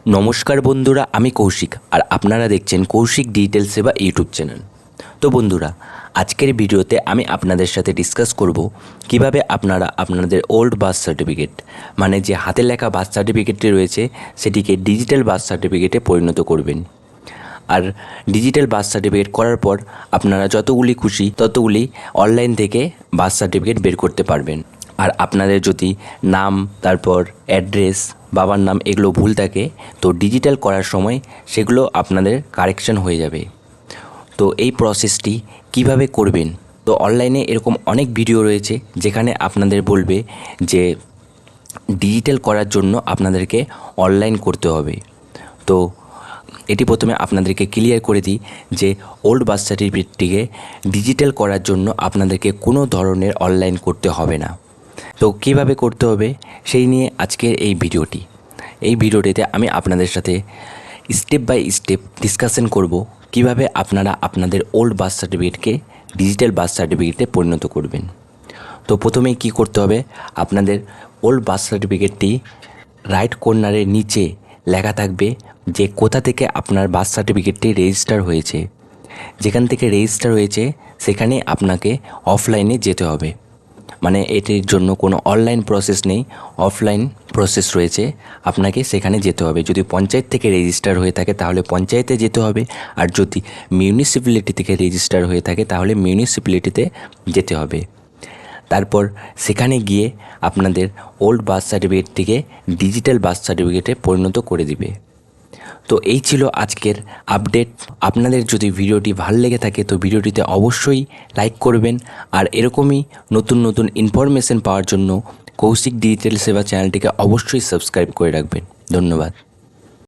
নমস্কার বন্ধুরা, আমি কৌশিক আর আপনারা দেখছেন কৌশিক ডিজিটাল সেবা ইউটিউব চ্যানেল। তো বন্ধুরা, আজকের ভিডিওতে আমি আপনাদের সাথে ডিসকাস করব কিভাবে আপনারা আপনাদের ওল্ড বার্থ সার্টিফিকেট মানে যে হাতে লেখা বার্থ সার্টিফিকেটটি রয়েছে সেটিকে ডিজিটাল বার্থ সার্টিফিকেটে পরিণত করবেন। আর ডিজিটাল বার্থ সার্টিফিকেট করার পর আপনারা যতগুলি খুশি ততগুলি অনলাইন থেকে বার্থ সার্টিফিকেট বের করতে পারবেন। আর আপনাদের যদি নাম, তারপর অ্যাড্রেস, বাবার নাম এগুলো ভুল থাকে তো ডিজিটাল করার সময় সেগুলো আপনাদের কারেকশন হয়ে যাবে। তো এই প্রসেসটি কিভাবে করবেন, তো অনলাইনে এরকম অনেক ভিডিও রয়েছে যেখানে আপনাদের বলবে যে ডিজিটাল করার জন্য আপনাদেরকে অনলাইন করতে হবে। তো এটি প্রথমে আপনাদেরকে ক্লিয়ার করে দিই যে ওল্ড বার্থ সার্টিফিকেটটিকে ডিজিটাল করার জন্য আপনাদেরকে কোনো ধরনের অনলাইন করতে হবে না। তো কিভাবে করতে হবে সেই নিয়ে আজকের এই ভিডিওটি। এই ভিডিওটিতে আমি আপনাদের সাথে স্টেপ বাই স্টেপ ডিসকাশন করব কিভাবে আপনারা আপনাদের ওল্ড বার্থ সার্টিফিকেটকে ডিজিটাল বার্থ সার্টিফিকেটে পরিণত করবেন। তো প্রথমেই কি করতে হবে, আপনাদের ওল্ড বার্থ সার্টিফিকেটটি রাইট কর্নারের নিচে লেখা থাকবে যে কোথা থেকে আপনার বার্থ সার্টিফিকেটটি রেজিস্টার হয়েছে। যেখান থেকে রেজিস্টার হয়েছে সেখানে আপনাকে অফলাইনে যেতে হবে। মানে এটির জন্য কোনো অনলাইন প্রসেস নেই, অফলাইন প্রসেস রয়েছে, আপনাকে সেখানে যেতে হবে। যদি পঞ্চায়েত থেকে রেজিস্টার হয়ে থাকে তাহলে পঞ্চায়েতে যেতে হবে, আর যদি মিউনিসিপ্যালিটি থেকে রেজিস্টার হয়ে থাকে তাহলে মিউনিসিপ্যালিটিতে যেতে হবে। তারপর সেখানে গিয়ে আপনাদের ওল্ড বার্থ সার্টিফিকেটটিকে ডিজিটাল বার্থ সার্টিফিকেটে পরিণত করে দিবে। তো এই ছিল আজকের আপডেট। আপনাদের যদি ভিডিওটি ভালো লেগে থাকে তো ভিডিওটিতে অবশ্যই লাইক করবেন, আর এরকমই নতুন নতুন ইনফরমেশন পাওয়ার জন্য কৌশিক ডিজিটাল সেবা চ্যানেলটিকে অবশ্যই সাবস্ক্রাইব করে রাখবেন। ধন্যবাদ।